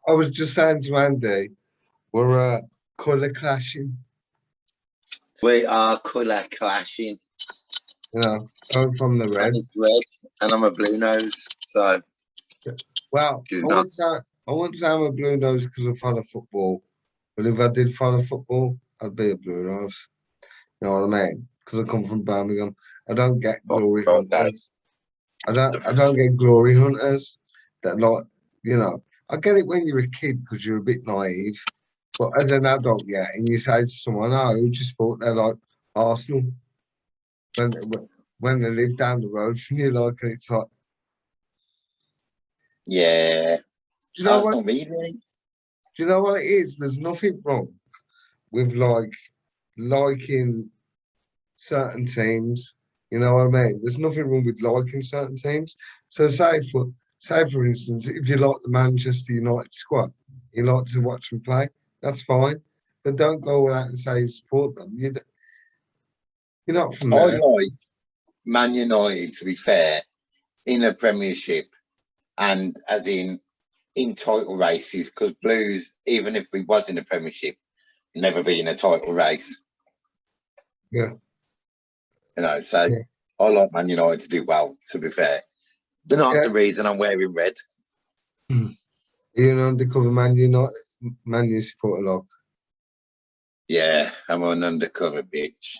I was just saying to Andy, we're colour clashing. We are colour clashing. You know, going from the red. And it's red, and I'm a blue nose. So, well, I wouldn't say I'm a blue nose because I follow football. But if I did follow football, I'd be a blue nose. You know what I mean? Because I come from Birmingham. I don't get glory hunters. I don't get glory hunters that like, you know, I get it when you're a kid because you're a bit naive. But as an adult, yeah, and you say to someone, oh, who just thought they're like Arsenal when they live down the road from you, like, and it's like, yeah, do you know that's what? not me, then. Do you know what it is? There's nothing wrong with like liking certain teams. You know what I mean? There's nothing wrong with liking certain teams. So say for instance, if you like the Manchester United squad, you like to watch them play, that's fine. But don't go out and say you support them. You're not from I there. like Man United, to be fair, in a Premiership and as in title races, because Blues, even if we was in a Premiership, never be in a title race. Yeah. You know, so Yeah. I like Man United to do well, to be fair. But not the reason I'm wearing red. You're an undercover Man U supporter, like. Yeah, I'm an undercover bitch.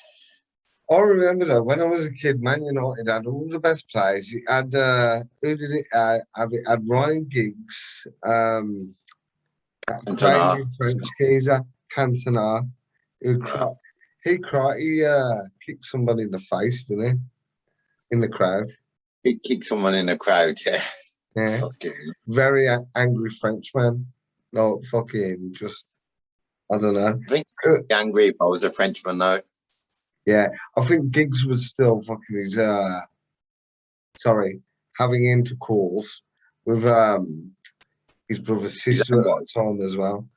I remember though, when I was a kid, Man United had all the best players. It had who did it have? It had Ryan Giggs, that Cantona. crazy French geezer, Cantona, he kicked somebody in the face, didn't he? In the crowd. He kicked someone in the crowd, yeah. Yeah. Fucking. Very angry Frenchman. No, fucking just, I don't know. I think I'd be angry if I was a Frenchman, though. Yeah, I think Giggs was still fucking his, having intercourse with his brother's sister at the time as well.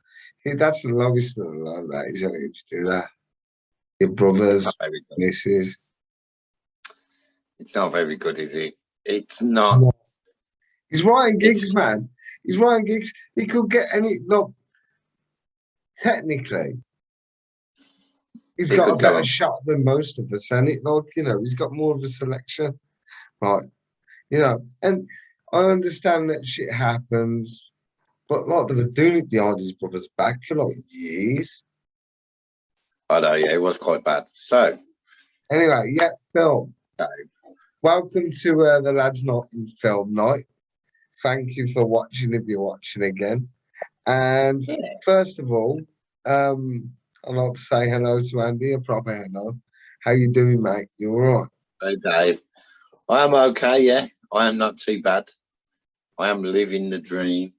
That's the longest of the love, that is, to do that. Your brother's missus. It's not very good, is it? It's not. No. He's Ryan Giggs, man. He's Ryan Giggs. He could get any. Look, technically, he's got a better shot than most of us, and he's got more of a selection, right? You know, and I understand that shit happens, but like they were doing it behind his brother's back for like years. I know, yeah, it was quite bad. So, anyway, yeah, Phil. Welcome to the Lads Not in Film Night. Thank you for watching if you're watching again. And first of all, I'd like to say hello to Andy, a proper hello. How you doing, mate? You all right? Hey, Dave. I am okay, yeah. I am not too bad. I am living the dream.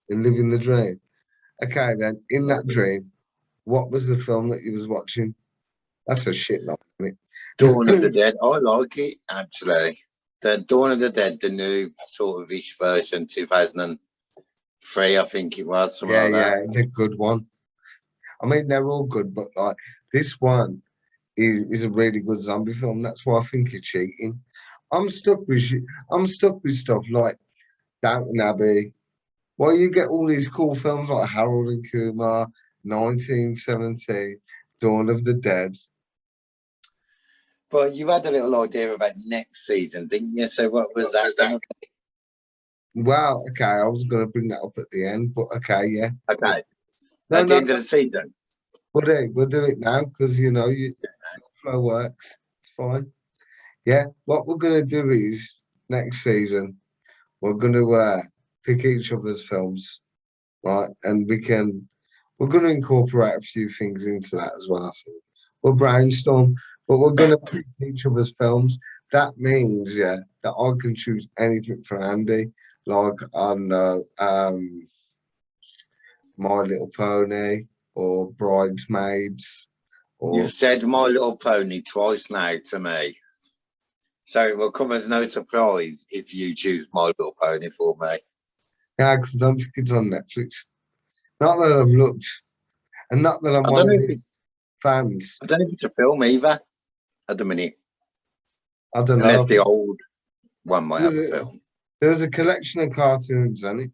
You're living the dream. Okay, then, in that dream, what was the film that you was watching? That's a shit lot, isn't it? Dawn of the Dead. I like it, actually. The Dawn of the Dead, the new sort of ish version, 2003, I think it was. Yeah, the good one. I mean, they're all good, but like this one is a really good zombie film. That's why I think it's cheating. I'm stuck with stuff like Downton Abbey. Well, you get all these cool films like Harold and Kumar, 1917, Dawn of the Dead. But you had a little idea about next season, didn't you? So what was that? Well, okay, I was going to bring that up at the end, but okay, yeah. Okay. At the end of the season? We'll do it now because, flow works. It's fine. Yeah, what we're going to do is next season, we're going to pick each other's films, right? And we're going to incorporate a few things into that as well, I think. We'll brainstorm, but we're going to pick each other's films. That means, that I can choose anything for Andy, like, I don't know, My Little Pony or Bridesmaids. You've said My Little Pony twice now to me. So it will come as no surprise if you choose My Little Pony for me. Yeah, because I don't think it's on Netflix. Not that I've looked. And not that I'm one of his fans. I don't know if it's a film either at the minute. I don't know. Unless the old one might have a film. There was a collection of cartoons, isn't it?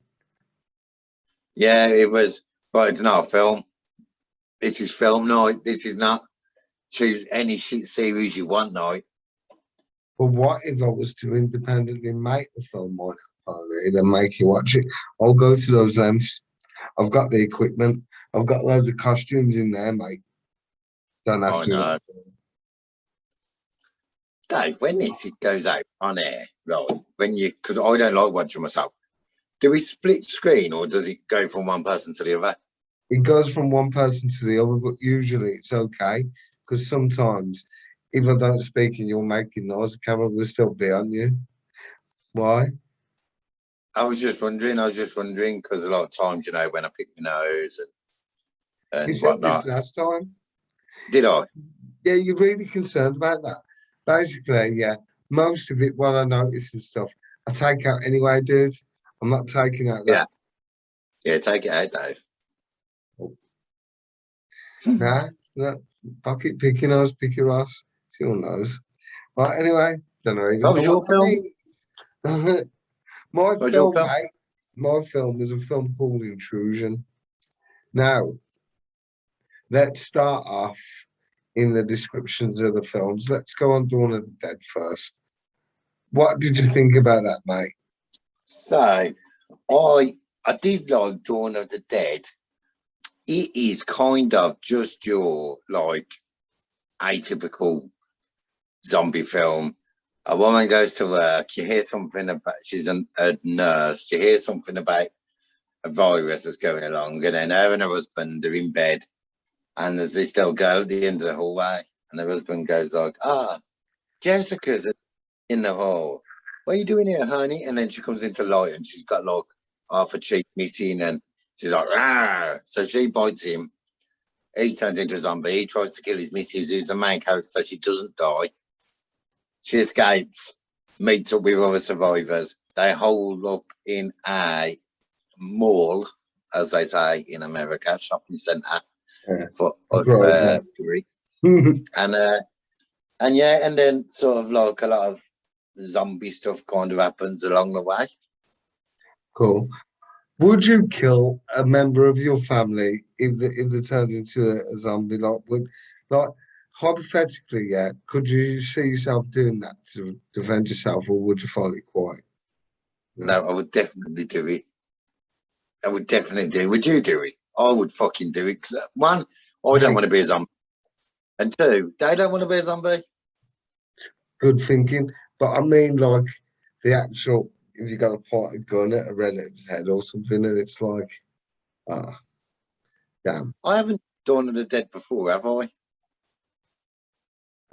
Yeah, it was. But it's not a film. This is film night. This is not choose any shit series you want night. But what if I was to independently make the film on it and make you watch it? I'll go to those lengths. I've got the equipment. I've got loads of costumes in there, mate. Don't I ask me know. what. Dave, when this goes out on air, right? When you, because I don't like watching myself. Do we split screen or does it go from one person to the other? It goes from one person to the other, but usually it's okay because sometimes if I don't speak and you're making noise, the camera will still be on you. Why? I was just wondering because a lot of times, you know, when I pick my nose You and said this whatnot, last time. did I? Yeah, you're really concerned about that. Basically, yeah, most of it, what I notice and stuff, I take out anyway, dude. I'm not taking out Yeah, that. yeah, take it out, Dave. Nah, no, pocket picking us, pick your ass. She all knows. Right, anyway, don't know even What know was your what that film? means. My What was your film, film? mate, my film is a film called Intrusion. Now, let's start off in the descriptions of the films. Let's go on Dawn of the Dead first. What did you think about that, mate? So I did like Dawn of the Dead. It is kind of just your like atypical zombie film. A woman goes to work, you hear something about she's a nurse, you hear something about a virus that's going along, and then her and her husband are in bed, and there's this little girl at the end of the hallway, and her husband goes like, Jessica's in the hall. What are you doing here, honey? And then she comes into light and she's got like half a cheek missing, and she's like, ah. So she bites him. He turns into a zombie. He tries to kill his missus, who's the main character, so she doesn't die. She escapes, meets up with other survivors. They hold up in a mall, as they say in America, shopping centre Yeah, for I grew up there. free. And yeah, and then sort of like a lot of zombie stuff kind of happens along the way. Cool. Would you kill a member of your family if they turned into a zombie? Like hypothetically, yeah, could you see yourself doing that to defend yourself, or would you find it quiet? Yeah. No, I would definitely do it. I would definitely do it. Would you do it? I would fucking do it. Because one, I don't Hey, want to be a zombie. And two, they don't want to be a zombie. good thinking. But I mean, like the actual, if you got to point a gun at a relative's head or something, and it's like, ah, damn. I haven't Dawn of the Dead before, have I?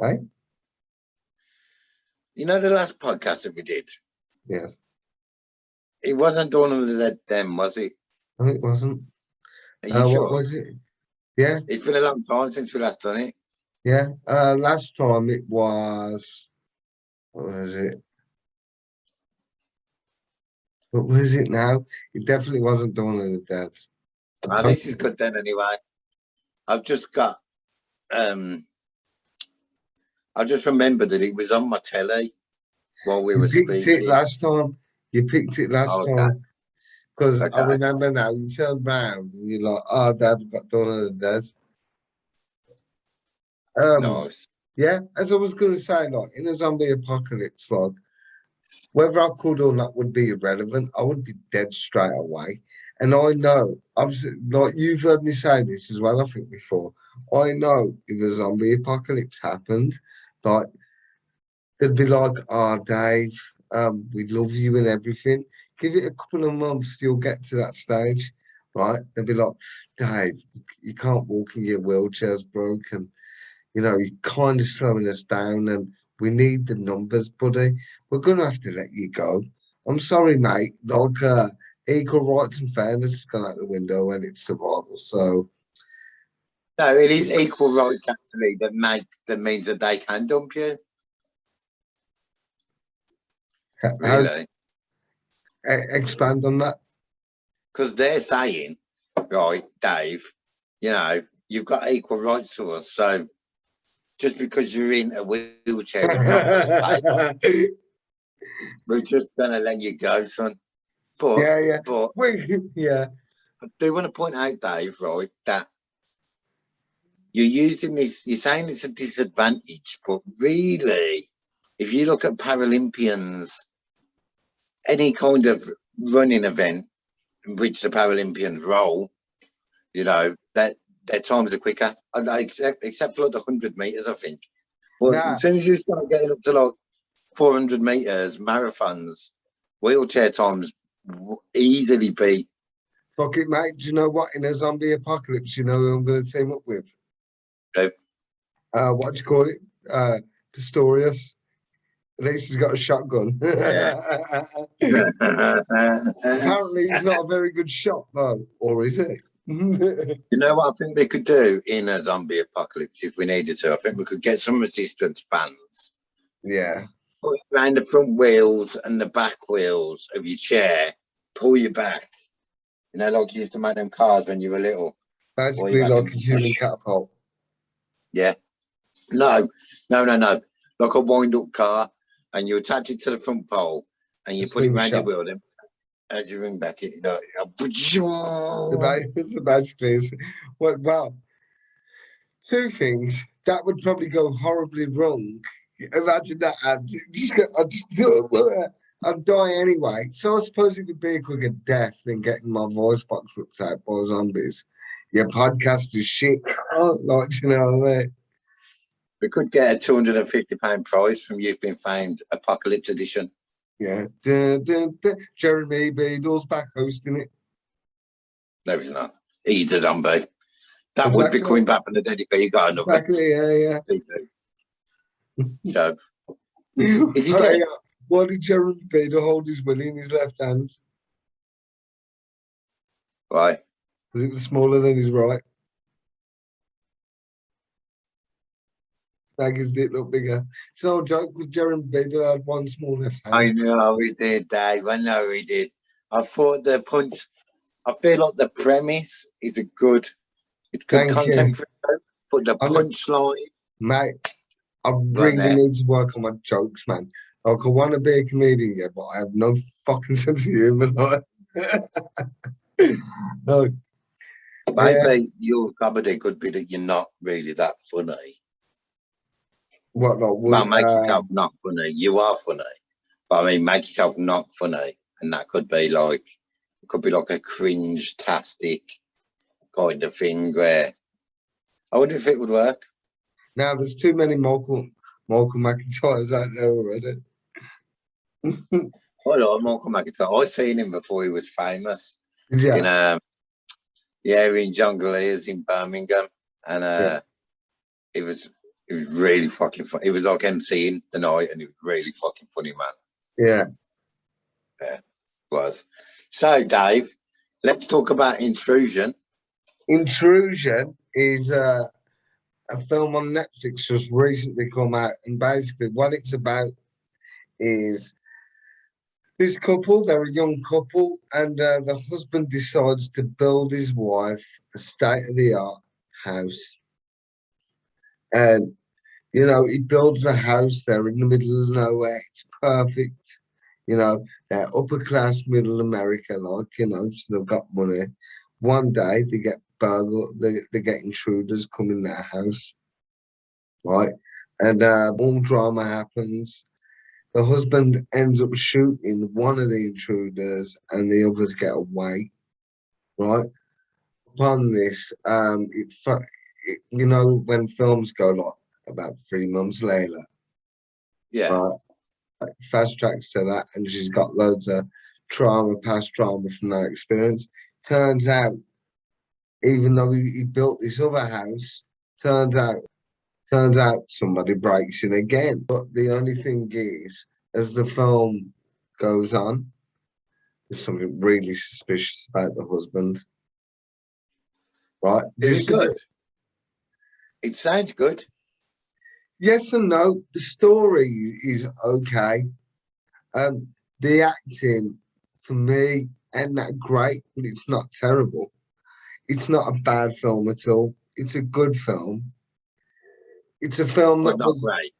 Hey, You know the last podcast that we did? yes. It wasn't Dawn of the Dead then, was it? No, it wasn't. Are you What sure? was it? Yeah, It's been a long time since we last done it. yeah. Last time it was. What was it? What was it now? It definitely wasn't Dawn of the Dead. Oh, this is good then anyway. I've just got I just remembered that it was on my telly while we You were picked it speaking. last time. You picked it last Oh, okay, time. Because I okay. remember now, you turned round and you're like, oh, Dad, got Dawn of the Dead. Nice. Yeah, as I was going to say, like, in a zombie apocalypse, like, whether I could or not would be irrelevant. I would be dead straight away. And I know, obviously, like, you've heard me say this as well, I think, before. I know if a zombie apocalypse happened, like, they'd be like, oh, Dave, we love you and everything. Give it a couple of months, you'll get to that stage, right? They'd be like, Dave, you can't walk in your wheelchair's broken. You know, you're kind of slowing us down and we need the numbers, buddy. We're going to have to let you go. I'm sorry, mate. Like, equal rights and fairness has gone out the window when it's survival. So, No, it is equal it's, rights actually that means that they can dump you. how, Really. expand on that. Because they're saying, right, Dave, you know, you've got equal rights to us. So just because you're in a wheelchair, we're not going to say we're just going to let you go, son. But Yeah, yeah. but We, yeah. do want to point out, Dave, right, that you're using this, you're saying it's a disadvantage, but really, if you look at Paralympians, any kind of running event in which the Paralympians roll, you know, that their times are quicker, except for like the 100 meters, I think. But Nah, as soon as you start getting up to like 400 meters, marathons, wheelchair times easily beat. fuck it, mate. Do you know what? In a zombie apocalypse, you know who I'm going to team up with? Who? What do you call it? Pistorius. At least he's got a shotgun. Yeah. Apparently, he's not a very good shot, though. Or is he? You know what I think they could do in a zombie apocalypse if we needed to? I think we could get some resistance bands, Yeah. put it around the front wheels and the back wheels of your chair, pull you back. You know, like you used to make them cars when you were little. Pull you Basically, back like and a human catapult. yeah. No. Like a wind-up car, and you attach it to the front pole, and you A put it around your slingshot. wheel. Then as you ring back, it like, So basically, well, two things that would probably go horribly wrong. Imagine that. I'd die anyway. So I suppose it would be a quicker death than getting my voice box ripped out by zombies. Your podcast is shit. Like, you know what I mean? we could get a £250 prize from You've Been Found Apocalypse Edition. Yeah. Dun, dun, dun. Jeremy Beadle's back hosting it. No, he's not. He's a zombie. That would be Exactly. coming back from the dead if he got another. Exactly. Yeah. So, Yeah. is he dead? Why did Jeremy Beadle hold his willy in his left hand? Right. Because it was smaller than his right. Like his dick look bigger. It's no joke because Jeremy Beadle had one small left I hand. know he did, Dave. I know he did. I thought the punch. I feel like the premise is it's good Thank content you. for it, but the punchline, Mate, I right really there. need to work on my jokes, man. Like, I want to be a comedian, yeah, but I have no fucking sense of humor. Like. No, yeah. Maybe your comedy could be that you're not really that funny. What, like, Well, make yourself not funny. You are funny, but I mean, make yourself not funny, and that could be like a cringe-tastic kind of thing. Where I wonder if it would work. now there's too many Malcolm McIntyres out there already. I like Malcolm McIntyre. I seen him before he was famous. Yeah. In Jongleurs in Birmingham, and Yeah. it was really fucking fun. It was like emceeing the night, and it was really fucking funny, man. Yeah. Yeah, it was. So, Dave, let's talk about Intrusion. Intrusion is a film on Netflix just recently come out, and basically what it's about is this couple, they're a young couple, and the husband decides to build his wife a state-of-the-art house. And, you know, he builds a house, they're in the middle of nowhere, it's perfect. You know, they're upper class, middle America, like, you know, so they've got money. One day they get burgled, they get intruders come in their house, right? And all drama happens. The husband ends up shooting one of the intruders and the others get away, right? Upon this, you know, when films go like about 3 months later, Yeah, right? Like, fast tracks to that, and she's got loads of past trauma from that experience. Turns out, even though he built this other house, turns out somebody breaks in again. But the only thing is, as the film goes on, there's something really suspicious about the husband. Right? is This it is good? It sounds good. yes and no. The story is okay. The acting for me ain't that great, but it's not terrible. It's not a bad film at all. It's a good film. It's a film But that not was, great.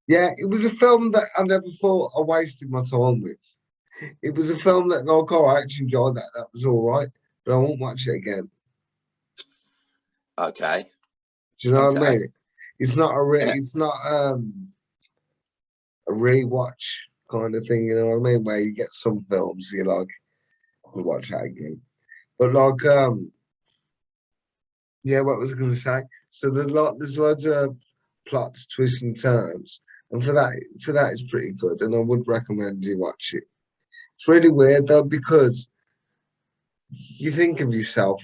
yeah, it was a film that I never thought I wasted my time with. It was a film that, like, oh, I actually enjoyed that. That was all right. but I won't watch it again. Okay. Do you know what I Okay. mean? It's not Yeah. it's not a rewatch kind of thing, you know what I mean? Where you get some films you like, I'll watch that again. But like yeah, what was I gonna say? So there's loads of plots, twists and turns. And for that it's pretty good and I would recommend you watch it. It's really weird though because you think of yourself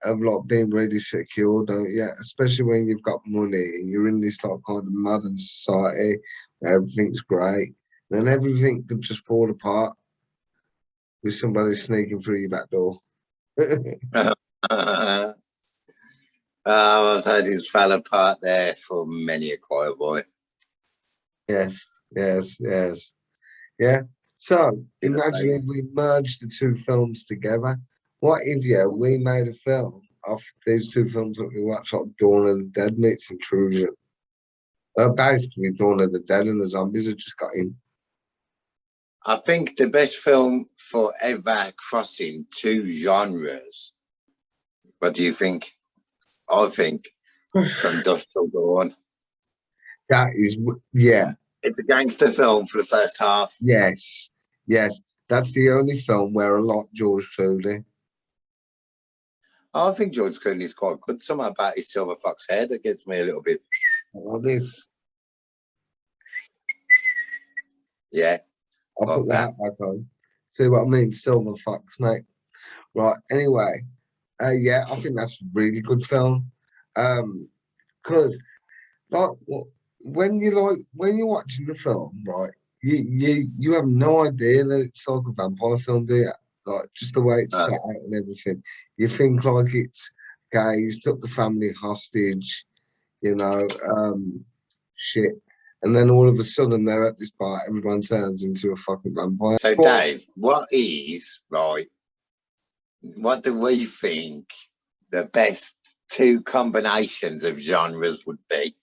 of like being really secure, don't you? Especially when you've got money and you're in this like kind of modern society where everything's great. Then everything could just fall apart with somebody sneaking through your back door. Oh, I've heard his fell apart there for many a quiet boy. Yes, yes, yes. Yeah. So You know, imagine if we merged the two films together. What if, yeah, we made a film of these two films that we watched, like Dawn of the Dead meets Intrusion. Basically, Dawn of the Dead and the zombies have just got in. I think the best film for ever crossing two genres. What do you think? I think From Dusk Till Dawn. That is, yeah, It's a gangster film for the first half. yes, yes. That's the only film where I like George Clooney. I think George Clooney's quite good. Something about his silver fox hair that gets me a little bit. All this, Yeah, I'll like put the that. hat back on. See what I mean? Silver Fox, mate. Right. Anyway, yeah, I think that's a really good film. Because like when you're watching the film, right? You have no idea that it's like a vampire film, do you? Like just the way it's Uh, set out and everything. You think like it's guys took the family hostage, you know, shit. And then all of a sudden they're at this bar, everyone turns into a fucking vampire. so, But Dave, what is, right, what do we think the best two combinations of genres would be?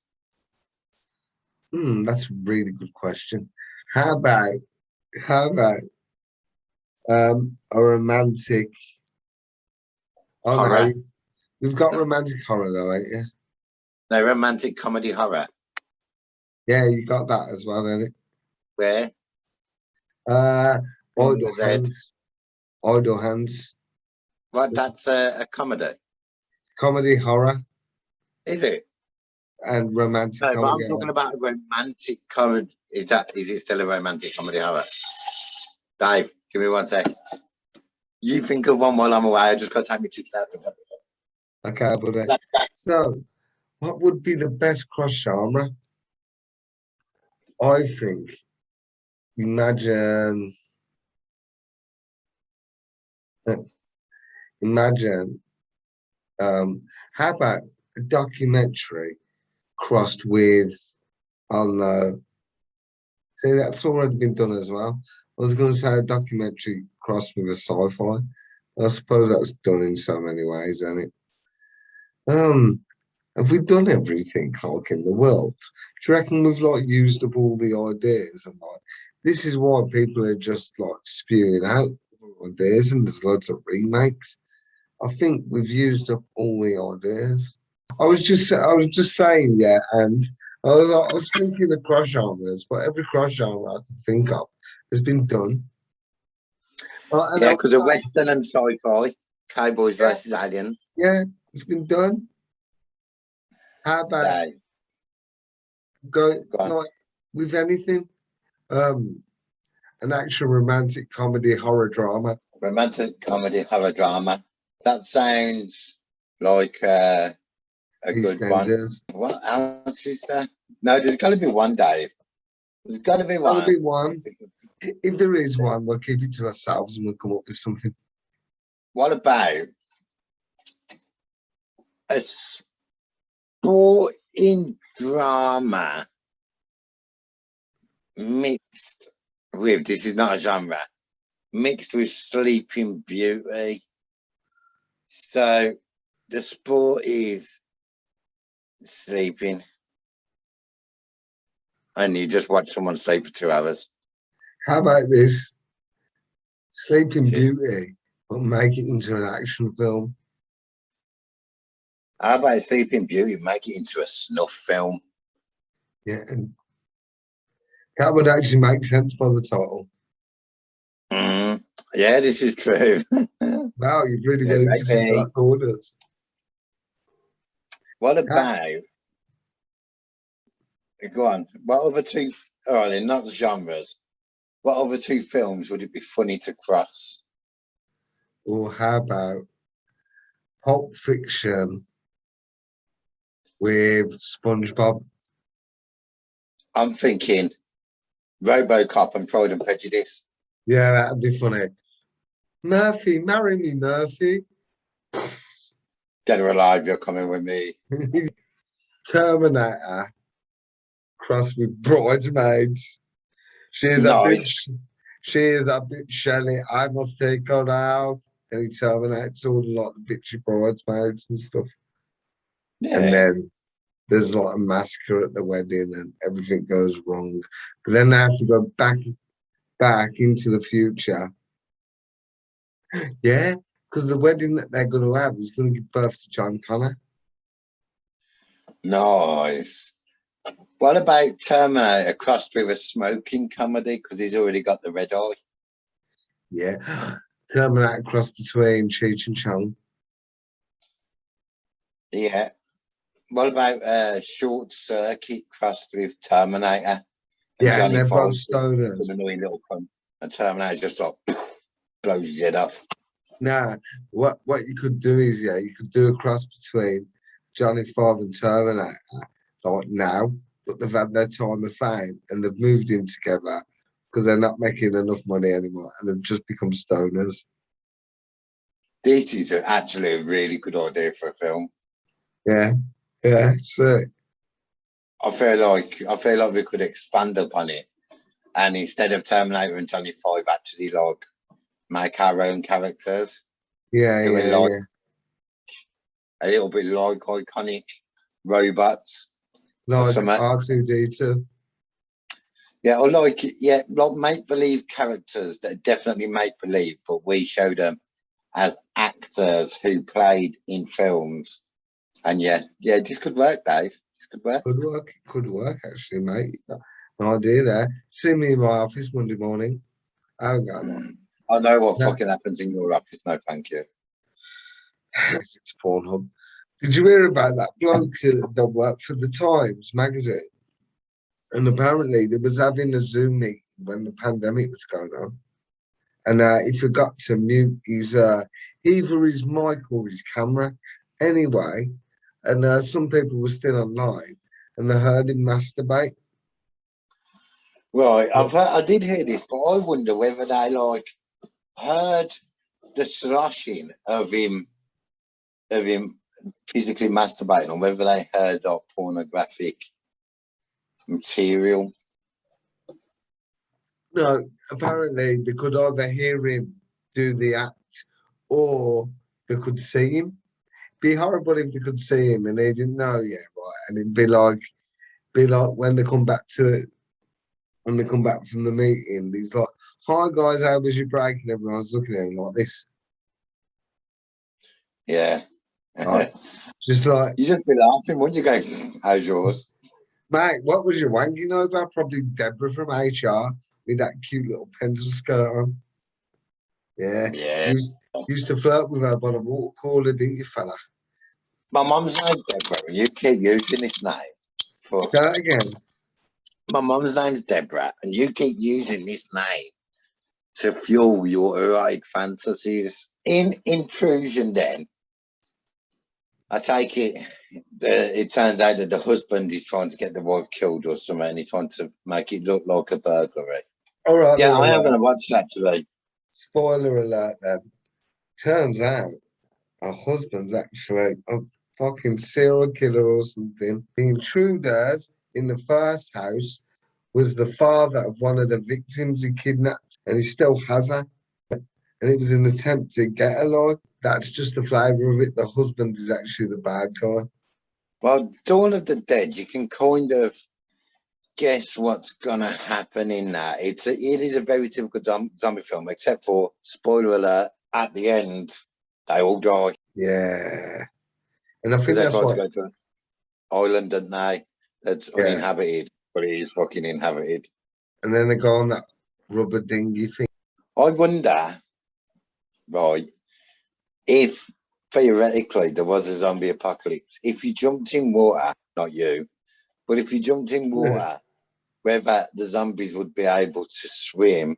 that's a really good question. How about how about a romantic, oh no, Horror? you've got romantic horror though, ain't you? No, romantic comedy horror. Yeah, you got that as well, ain't it? Where? Uh, In idle the Z. hands, idle hands, What, that's a comedy. comedy horror Is it? and romantic No, but comedy I'm horror. talking about a romantic comedy. Is it still a romantic comedy horror? Dave, give me 1 sec. You think of one while I'm away. I just got to take me to that. Okay, buddy. So, what would be the best cross genre? I think. Imagine, imagine. How about a documentary crossed with, I don't know. See, that's already been done as well. I was going to say a documentary crossed with a sci-fi. I suppose that's done in so many ways, isn't it? Have we done everything like in the world? Do you reckon we've like used up all the ideas and like this is why people are just like spewing out ideas and there's loads of remakes? I think we've used up all the ideas. I was just saying, yeah, and I was thinking of cross genres, but every cross genre I can think of has been done. And I Yeah, would because a say, Western and sci-fi, Cowboys yeah, versus Aliens. yeah, it's been done. How about Dave, go go on. like with anything? Um, an action romantic comedy horror drama. Romantic comedy horror drama. That sounds like a good one. EastEnders. What else is there? No, there's got to be one, Dave. There's got to be That'll one. be one. If there is one, we'll keep it to ourselves and we'll come up with something. What about a sporting drama mixed with, this is not a genre, mixed with Sleeping Beauty? So the sport is sleeping, and you just watch someone sleep for 2 hours. How about this? Sleeping Shit. Beauty, but make it into an action film. How about Sleeping Beauty? Make it into a snuff film. Yeah, and that would actually make sense by the title. Yeah, this is true. Wow, you've really Yeah, got into some maybe. dark corners. What Ah, about? Go on. What other two? Oh, they're not genres. What other two films would it be funny to cross? or how about Pulp Fiction with SpongeBob? I'm thinking RoboCop and Pride and Prejudice. Yeah, that'd be funny. Murphy, marry me, Murphy. Dead or Alive, you're coming with me. Terminator crossed with Bridesmaids. She is a Nice. bitch. She is a bitch, Shelley. I must take her out. And he terminates all the like the bitchy bridesmaids and stuff. And Yeah. then there's like a massacre at the wedding and everything goes wrong. But then they have to go back into the future. Yeah, because the wedding that they're going to have is going to give birth to John Connor. Nice. What about Terminator crossed with a smoking comedy? Because he's already got the red eye. Yeah. Terminator cross between Cheech and Chong. Yeah. What about Short Circuit crossed with Terminator and Yeah, and Johnny they're both Five, some stoners. annoying little cunt, and Terminator just like blows his head off. Nah, what you could do is, yeah, you could do a cross between Johnny Five and Terminator, like now, but they've had their time of fame and they've moved in together because they're not making enough money anymore and they've just become stoners. This is actually a really good idea for a film. Yeah, yeah, so I feel like we could expand upon it, and instead of Terminator and Johnny Five, actually like make our own characters yeah, who are yeah, like yeah. a little bit like iconic robots or Like something. R2D2. Yeah, or like make believe characters that are definitely make believe, but we show them as actors who played in films. And yeah, this could work, Dave. This could work. Could work actually, mate. An idea there. See me in my office Monday morning. I haven't got one. I know what No, fucking happens in your office. No, thank you. it's Pornhub. Did you hear about that bloke that worked for the Times magazine? And apparently they was having a Zoom meeting when the pandemic was going on. And he forgot to mute his either his mic or his camera. Anyway, and some people were still online and they heard him masturbate. Right, But I did hear this, but I wonder whether they like heard the sloshing of him physically masturbating, or whether they heard like pornographic material. no, apparently they could either hear him do the act or they could see him. Be horrible if they could see him and they didn't know yet, right? And it'd be like when they come back from the meeting, he's like, "Hi guys, how was your break?" And everyone's looking at him like this, Yeah. like just like, You just be laughing, wouldn't you? Go, how's yours? "Mate, what was you wanking over?" Probably Deborah from HR with that cute little pencil skirt on. Yeah, Yeah. used to flirt with her by the water cooler, didn't you, fella? My mum's name's Deborah, and you keep using this name. For Say that again. my mum's name's Deborah, and you keep using this name to fuel your erotic fantasies. In intrusion, then I take it. It turns out that the husband is trying to get the wife killed or something, and he's trying to make it look like a burglary. All right, Yeah, I am going alert. to watch that today. Spoiler alert. Then turns out her husband's actually a fucking serial killer or something. The intruders in the first house was the father of one of the victims he kidnapped, and he still has her. And it was an attempt to get her, like, that's just the flavour of it. The husband is actually the bad guy. Well, Dawn of the Dead, you can kind of guess what's going to happen in that. It is a very typical zombie film, except for spoiler alert. at the end, they all die Yeah. And I because think they that's try to what, go to an island, don't they? That's yeah. uninhabited, but it is fucking inhabited. And then they go on that rubber dinghy thing. I wonder, right, if theoretically there was a zombie apocalypse, if you jumped in water, not you, but if you jumped in water, whether the zombies would be able to swim,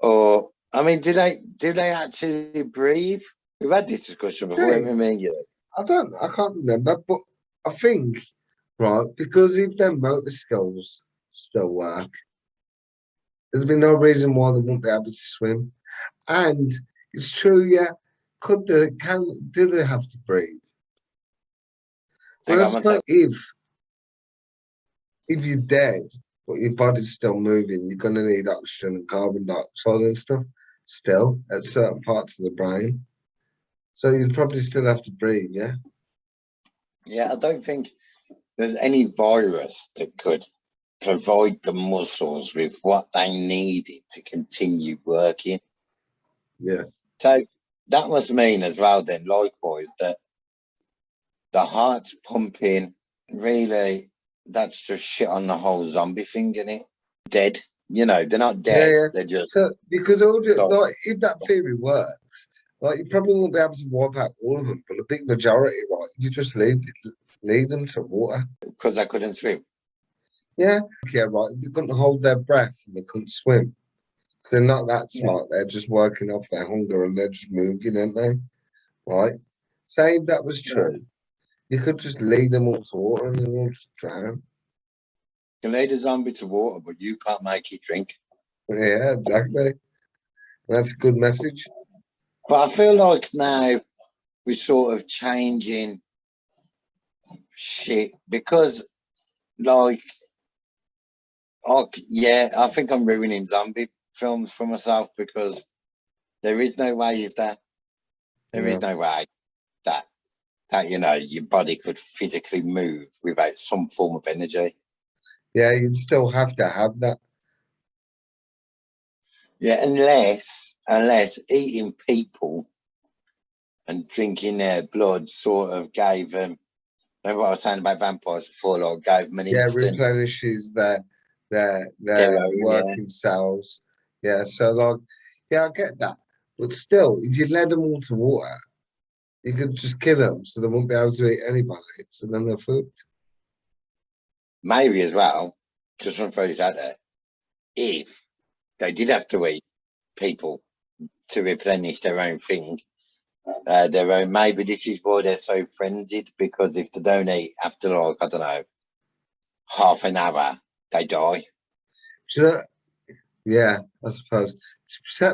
or I mean, do they actually breathe? We've had this discussion before, haven't we, me and you? I can't remember, but I think, right, because if their motor skills still work, there'd be no reason why they wouldn't be able to swim. And it's true, yeah. Do they have to breathe? Hang But I on one suppose second. if you're dead, but your body's still moving, you're gonna need oxygen and carbon dioxide and stuff still at certain parts of the brain. So you'd probably still have to breathe, yeah? Yeah, I don't think there's any virus that could provide the muscles with what they needed to continue working. Yeah. So that must mean as well, then, likewise, that the heart's pumping, really, that's just shit on the whole zombie thing, isn't it? Dead. You know, they're not Yeah, dead. yeah. They're just So you could order like, like if that theory works, like you probably won't be able to wipe out all of them, but a big majority, right? You just lead them to water. because I couldn't swim. Yeah, yeah, right. They couldn't hold their breath and they couldn't swim. They're not that Yeah. smart. They're just working off their hunger and they're just moving, aren't they? Right? Say if that was Yeah. true, you could just lead them all to water and they'll all just drown. You can lead a zombie to water, but you can't make it drink. Yeah, exactly. That's a good message. But I feel like now we're sort of changing shit because, like, yeah, I think I'm ruining zombie films for myself because there is no way, is there? There Yeah. is no way that you know your body could physically move without some form of energy. Yeah, you'd still have to have that. Yeah, unless eating people and drinking their blood sort of gave them. Remember what I was saying about vampires before? Like gave them an Yeah, instant. replenishes Their their own, yeah. working cells. Yeah, so like, yeah, I get that. But still, if you led them all to water, you could just kill them so they won't be able to eat anybody. So then they're food. Maybe as well, just want to throw this out there, if they did have to eat people to replenish their own thing, their own, maybe this is why they're so frenzied, because if they don't eat after, like, I don't know, half an hour, they die. Do you know, yeah, I suppose.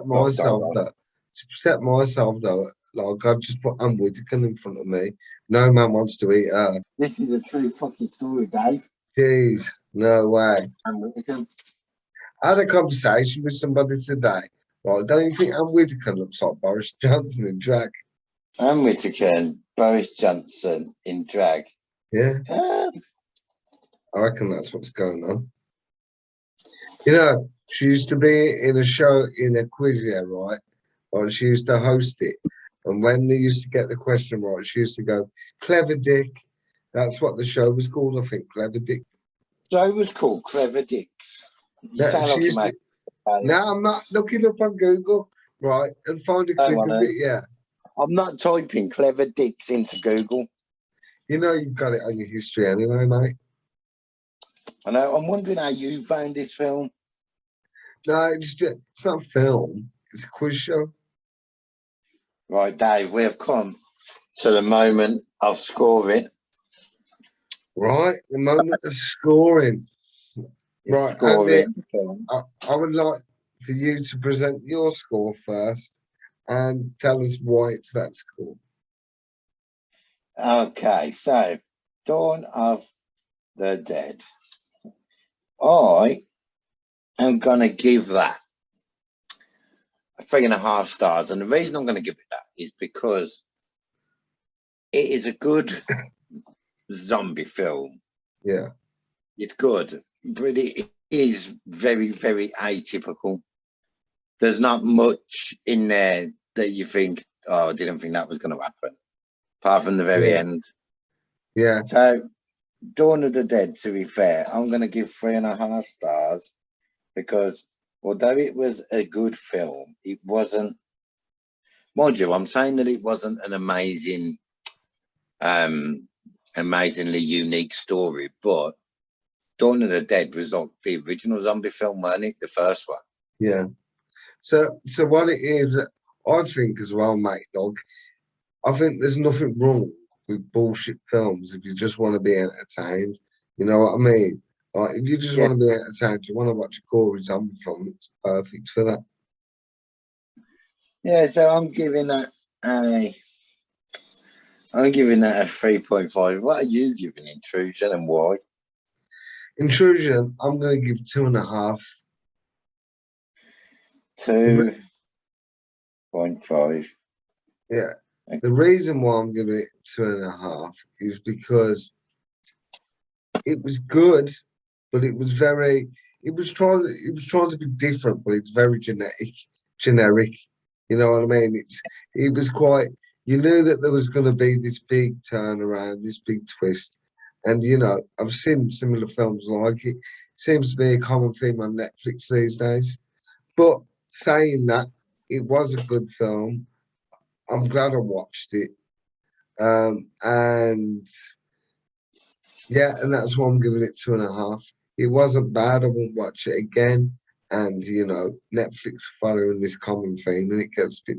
Well, die, die. To protect myself though, like I'd just put Anne Whitaker in front of me. No man wants to eat her. This is a true fucking story, Dave. Jeez, no way. And Whittaker. I had a conversation with somebody today. Right, don't you think Anne Whitaker looks like Boris Johnson in drag? And Whittaker and Boris Johnson in drag. Yeah, Uh, I reckon that's what's going on. You know, she used to be in a show in a quiz, yeah, right? Or she used to host it. And when they used to get the question right, she used to go, Clever Dick. That's what the show was called, I think, Clever Dick. Joe was called Clever Dicks. You That sound she like you used made to. Now I'm not looking up on Google, right, and find a don't clip want of to. it. Yeah, I'm not typing Clever Dicks into Google. you know you've got it on your history anyway, mate. I know. I'm wondering how you found this film. No, it's not a film. It's a quiz show. Right, Dave, we have come to the moment of scoring. Right, the moment of scoring. Right, Andy, Scoring. I would like for you to present your score first and tell us why it's that score. Okay, so Dawn of the Dead. I am going to give that 3.5 stars. And the reason I'm going to give it that is because it is a good zombie film. Yeah, It's good, but it is very, very atypical. There's not much in there that you think, oh, I didn't think that was going to happen, apart from the very Yeah. end. Yeah. So, Dawn of the Dead, to be fair, I'm going to give 3.5 stars because although it was a good film, it wasn't, mind you, I'm saying that it wasn't an amazingly unique story, but Dawn of the Dead was like the original zombie film, wasn't it? The first one. Yeah. So what it is, I think as well, mate, dog. I think there's nothing wrong with bullshit films if you just want to be entertained. You know what I mean? Like if you just Yeah. want to be entertained, you want to watch a gory zombie film, it's perfect for that. Yeah, so I'm giving that a 3.5. What are you giving Intrusion and why? Intrusion, I'm gonna give 2.5. 2.5. Yeah. The reason why I'm giving it 2.5 is because it was good, but it was trying to be different, but it's very generic. You know what I mean? It was quite, you knew that there was gonna be this big turnaround, this big twist. And I've seen similar films like it. Seems to be a common theme on Netflix these days. But saying that, it was a good film. I'm glad I watched it. And yeah, and that's why I'm giving it 2.5. It wasn't bad. I won't watch it again. And Netflix following this common theme, and it gets a bit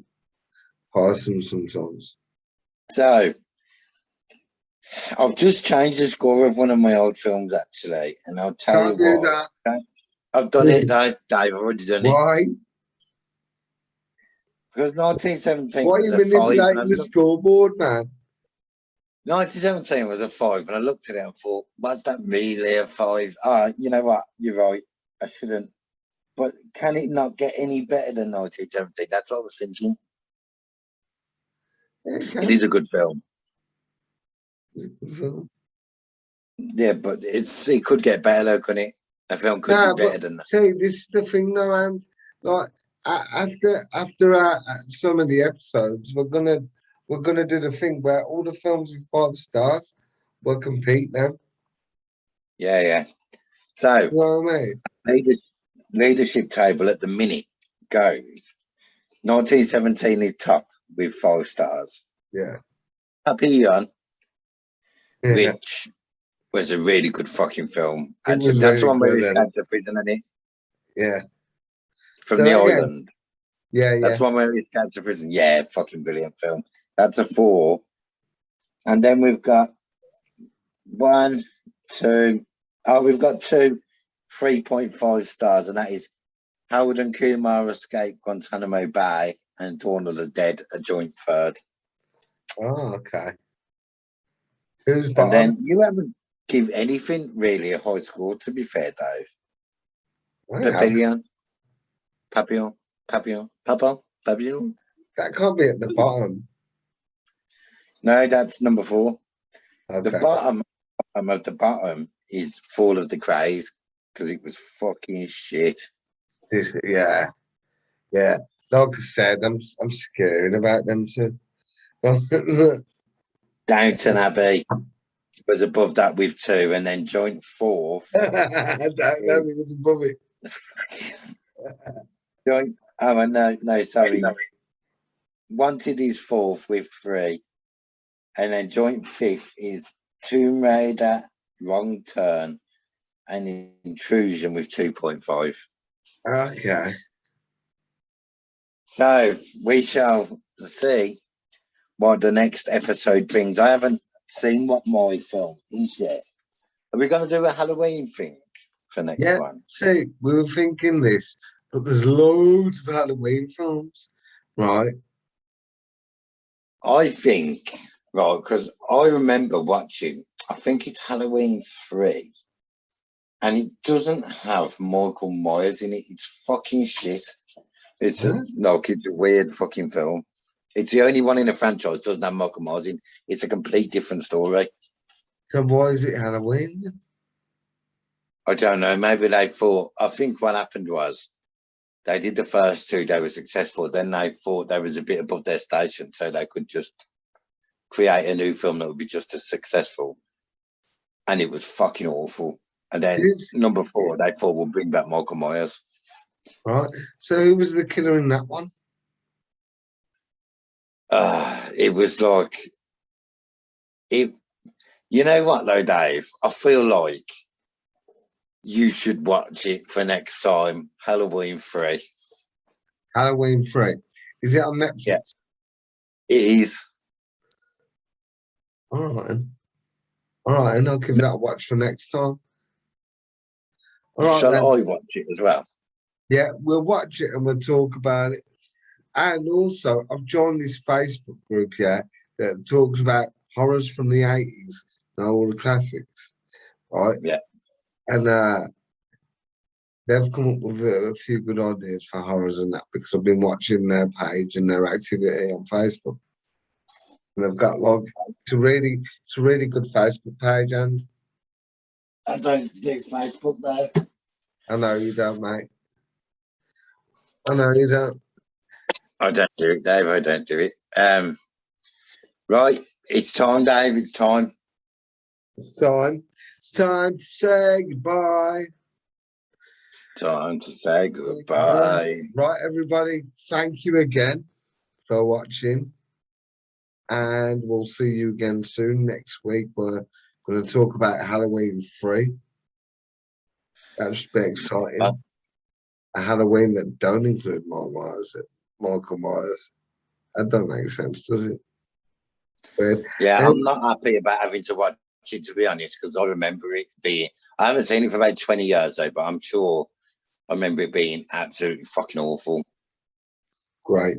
tiresome sometimes. So I've just changed the score of one of my old films actually, and I'll tell you Can't do why. that. Okay? I've done it, Dave. I've already done it. Why? Because 1917 Why are was you a 5, and manipulating the scoreboard, man? 1917 was a 5, and I looked at it and thought, was that really a 5? You know what? You're right. I shouldn't. But can it not get any better than 1917? That's what I was thinking. Yeah, it It can. is a good film. It's a good film. Yeah, but it could get better though, couldn't it? A film could be Nah, but better than that. see, this is the thing, though, and like after some of the episodes, we're gonna do the thing where all the films with 5 stars will compete then. Yeah, yeah. So You know what I mean? leader- leadership table at the minute goes 1917 is top with 5 stars. Yeah. Papillon, Yeah. which was a really good fucking film. It Actually, was that's the really one where good, he and escaped the prison, isn't it? yeah. From So the again, island. yeah, That's yeah. one where he escaped the prison. Yeah, fucking brilliant film. That's a 4. And then we've got 1, 2. Oh, we've got 2 3.5 stars, and that is Howard and Kumar Escape Guantanamo Bay and Dawn of the Dead, a joint 3rd. Oh, okay. Who's And then bottom? you haven't give anything really a high score, to be fair, Dave. I have. Papillon, Papillon, Papillon, Papa, Papillon. That can't be at the bottom. No, that's number 4. The Okay. bottom of the bottom is Fall of the Craze because it was fucking shit. Yeah, yeah. Like I said, I'm scared about them too. Downton Abbey was above that with 2, and then joint 4th. I don't know. It was above it. Joint. Oh no, sorry. Wanted is 4th with 3, and then joint 5th is Tomb Raider, Wrong Turn, and Intrusion with 2.5. Okay. So we shall see what the next episode brings. I haven't seen what my film is yet. Are we going to do a Halloween thing for next Yeah. one? See, we were thinking this, but there's loads of Halloween films, right? I think, right, because I remember watching, I think it's Halloween 3, and it doesn't have Michael Myers in it. It's fucking shit. It's Huh? it's a weird fucking film. It's the only one in the franchise that doesn't have Michael Myers in. It's a complete different story. So why is it Halloween? I don't know. Maybe they thought. I think what happened was They did the first two, they were successful. Then they thought they was a bit above their station, so they could just create a new film that would be just as successful. And it was fucking awful. And then Yes. number 4, they thought we'll bring back Michael Myers. Right. So who was the killer in that one? It was like it. You know what though, Dave? I feel like you should watch it for next time. Halloween 3. Halloween 3. Is it on Netflix? Yeah. It is. All right. All right, and I'll give that a watch for next time. All right, Shall then. I watch it as well? Yeah, we'll watch it and we'll talk about it. And also, I've joined this Facebook group here that talks about horrors from the 80s and all the classics, right? Yeah. And they've come up with a few good ideas for horrors and that because I've been watching their page and their activity on Facebook. And they've got like it's a really good Facebook page, and I don't do Facebook though. I know you don't, mate. I know you don't. I don't do it, Dave. I don't do it. Right. It's time, Dave. It's time. It's time. It's time to say goodbye. Time to say goodbye. Right, everybody. Thank you again for watching. And we'll see you again soon. Next week, we're going to talk about Halloween 3. That should be exciting. A Halloween that don't include Michael Myers. That don't make sense, does it? Weird. Yeah, I'm not happy about having to watch it, to be honest, because I remember it being. I haven't seen it for about 20 years, though, but I'm sure I remember it being absolutely fucking awful. Great.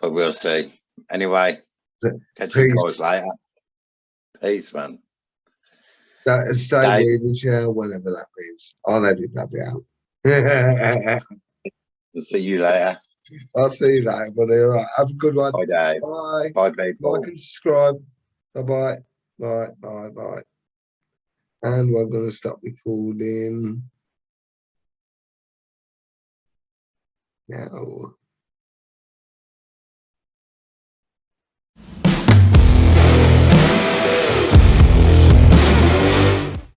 But we'll see. Anyway, catch you guys later. Peace, man. Stay with you, whatever that means. I'll edit that out. See you later. I'll see you later, buddy. All right. Have a good one. Bye, Dave. Bye. Bye, people. Like and subscribe. Bye-bye. Bye. Bye. Bye. And we're going to stop recording now.